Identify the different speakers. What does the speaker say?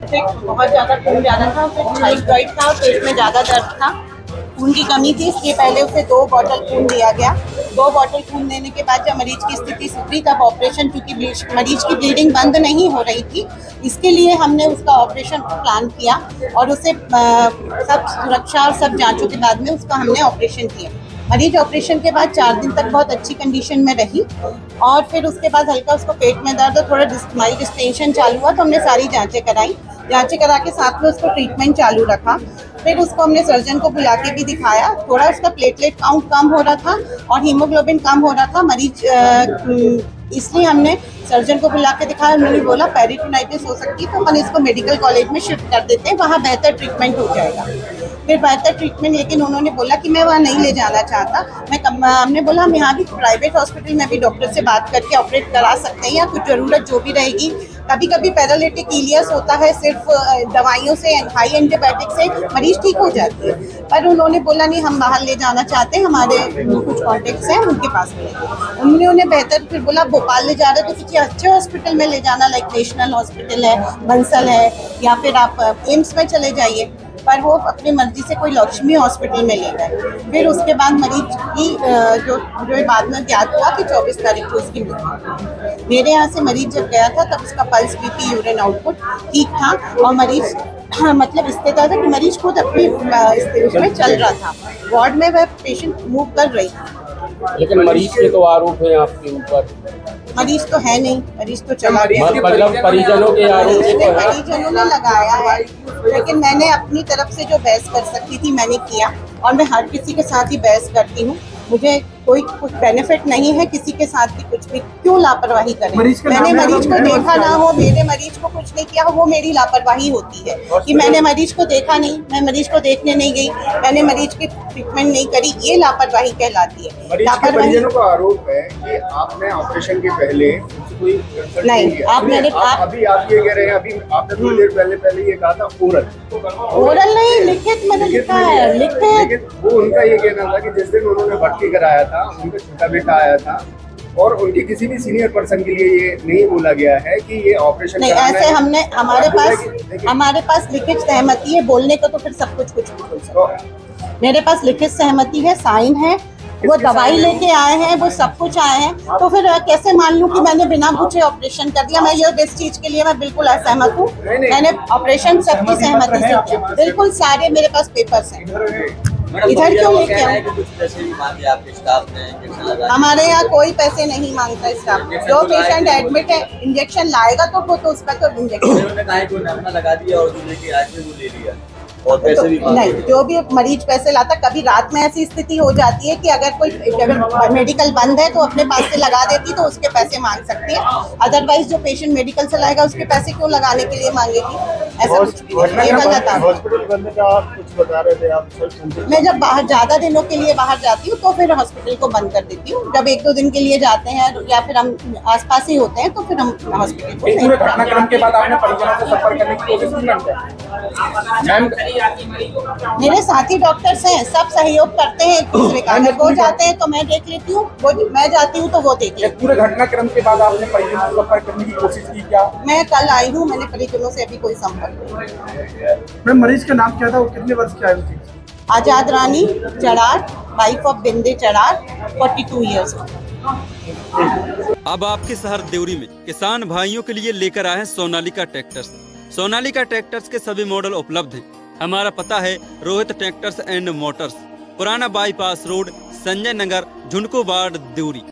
Speaker 1: बहुत ज़्यादा खून जा रहा था, फिर थाइरॉइड था और पेट में ज़्यादा दर्द था, खून की कमी थी। इसलिए पहले उसे 2 बॉटल खून दिया गया। 2 बॉटल खून देने के बाद जब मरीज की स्थिति सुधरी तब ऑपरेशन, क्योंकि मरीज की ब्लीडिंग बंद नहीं हो रही थी, इसके लिए हमने उसका ऑपरेशन प्लान किया और उसे सब सुरक्षा और सब जांचों के बाद में उसका हमने ऑपरेशन किया। मरीज ऑपरेशन के बाद 4 दिन तक बहुत अच्छी कंडीशन में रही और फिर उसके बाद हल्का उसको पेट में दर्द और थोड़ा माइल्ड डिस्टेंशन चालू हुआ, तो हमने सारी जांचें कराई। जांचें करा के साथ में उसको ट्रीटमेंट चालू रखा। फिर उसको हमने सर्जन को बुला के भी दिखाया। थोड़ा उसका प्लेटलेट काउंट कम हो रहा था और हीमोग्लोबिन कम हो रहा था मरीज, इसलिए हमने सर्जन को बुला के दिखाया। उन्होंने बोला पेरिटोनाइटिस हो सकती है, तो हम इसको मेडिकल कॉलेज में शिफ्ट कर देते हैं, वहाँ बेहतर ट्रीटमेंट हो जाएगा। फिर बेहतर ट्रीटमेंट, लेकिन उन्होंने बोला कि मैं वहाँ नहीं ले जाना चाहता। हमने बोला हम यहाँ भी प्राइवेट हॉस्पिटल में भी डॉक्टर से बात करके ऑपरेट करा सकते हैं या कुछ ज़रूरत जो भी रहेगी। कभी कभी पैरालिटिक इलियस होता है, सिर्फ दवाइयों से, हाई एंटीबायोटिक से मरीज ठीक हो जाती है, पर उन्होंने बोला नहीं, हम बाहर ले जाना चाहते हैं, हमारे कुछ कॉन्टेक्ट्स हैं उनके पास में। उन्होंने बेहतर फिर बोला भोपाल ले जा रहे तो किसी अच्छे हॉस्पिटल में ले जाना, लाइक नेशनल हॉस्पिटल है, बंसल है, या फिर आप एम्स में चले जाइए। पर वो अपनी मर्जी से कोई लक्ष्मी हॉस्पिटल में ले गए। फिर उसके बाद मरीज की जो बाद में ज्ञात हुआ कि 24 तारीख को उसकी मृत्यु। मेरे यहाँ से मरीज जब गया था तब उसका पल्स, बीपी, यूरिन आउटपुट ठीक था और मरीज मतलब स्थिति था कि मरीज खुद अपनी उसमें चल रहा था। वार्ड में वह पेशेंट मूव कर रही थी।
Speaker 2: लेकिन मरीज के तो आरोप है आपके ऊपर।
Speaker 1: मरीज तो है नहीं, मरीज तो चला गया।
Speaker 2: मतलब परिजनों के आरोप है।
Speaker 1: परिजनों ने लगाया है, लेकिन मैंने अपनी तरफ से जो बहस कर सकती थी मैंने किया और मैं हर किसी के साथ ही बहस करती हूँ। मुझे कोई कुछ बेनिफिट नहीं है किसी के साथ भी कुछ भी, क्यों लापरवाही करें। मैंने मरीज को देखा ना हो, मेरे मरीज को कुछ नहीं किया हो, वो मेरी लापरवाही होती है कि मैंने मरीज को देखा नहीं, मैं मरीज को देखने नहीं गई, मैंने मरीज की ट्रीटमेंट नहीं करी, ये लापरवाही कहलाती है।
Speaker 3: लापरवाही का आरोप है कि आपने ऑपरेशन के पहले कोई
Speaker 1: नहीं, आप
Speaker 3: अभी आप ये कह रहे हैं, अभी आपने थोड़ी देर पहले ये कहा था
Speaker 1: ओरल नहीं, लिखित मैंने लिखा है, लिखित।
Speaker 3: वो उनका ये कहना था कि जिस दिन उन्होंने भर्ती कराया था उनका छोटा बेटा आया था और उनके किसी भी सीनियर पर्सन के लिए ये नहीं बोला गया है कि ये ऑपरेशन
Speaker 1: नहीं, ऐसे हमने हमारे पास लिखित सहमति है। बोलने को तो फिर सब कुछ भी बोल सकते हैं। मेरे पास लिखित सहमति है, साइन है, वो दवाई लेके आए हैं, वो सब कुछ आए हैं, तो फिर कैसे मान लूं कि मैंने बिना पूछे ऑपरेशन कर दिया। मैं ये इस चीज के लिए मैं बिल्कुल असहमत हूँ। मैंने ऑपरेशन सबकी सहमति से किया, बिल्कुल सारे मेरे पास पेपर्स हैं। इधर क्यों लेके आए? हमारे यहाँ कोई पैसे नहीं मांगता स्टाफ। जो पेशेंट एडमिट है इंजेक्शन लाएगा तो वो तो उसका तो इंजेक्शन
Speaker 4: लगा दिया और जो लेके आज में वो ले लिया और पैसे भी
Speaker 1: नहीं, जो भी मरीज पैसे लाता। कभी रात में ऐसी स्थिति हो जाती है कि अगर मेडिकल बंद है तो अपने पास से लगा देती तो उसके पैसे मांग सकती है, अदरवाइज जो पेशेंट मेडिकल से लाएगा उसके पैसे क्यों लगाने के लिए मांगेगी? ऐसा कुछ भी नहीं, ये गलत है।
Speaker 3: हॉस्पिटल बनने का आप कुछ बता रहे थे, आप
Speaker 1: मैं जब बाहर ज्यादा दिनों के लिए बाहर जाती हूँ तो फिर हॉस्पिटल को बंद कर देती हूँ। जब 1-2 दिन के लिए जाते हैं या फिर हम आसपास ही होते हैं तो फिर हम हॉस्पिटल को नहीं।
Speaker 2: घटनाक्रम के बाद आपने परिजनों से संपर्क करने की कोशिश की?
Speaker 1: मेरे साथी डॉक्टर्स हैं, सब सहयोग करते हैं एक दूसरे का। अगर वो जाते हैं तो मैं देख लेती हूँ, मैं जाती हूँ तो वो देख लेती
Speaker 2: पूरे घटनाक्रम के बाद आपने परिजनों से संपर्क करने की कोशिश की क्या?
Speaker 1: मैं कल आई हूँ, मैंने परिजनों से अभी कोई संपर्क नहीं।
Speaker 3: मैम, मरीज का नाम क्या था, वो कितने वर्ष की आयु थी?
Speaker 1: आजाद रानी Charar, wife of Binde Charar, 42 years.
Speaker 5: अब आपके शहर देवरी में किसान भाइयों के लिए लेकर आए हैं सोनालिका ट्रैक्टर्स। सोनालिका ट्रैक्टर्स के सभी मॉडल उपलब्ध हैं। हमारा पता है रोहित ट्रैक्टर्स एंड मोटर्स, पुराना bypass road, Sanjay Nagar, झुनको ward, Deori.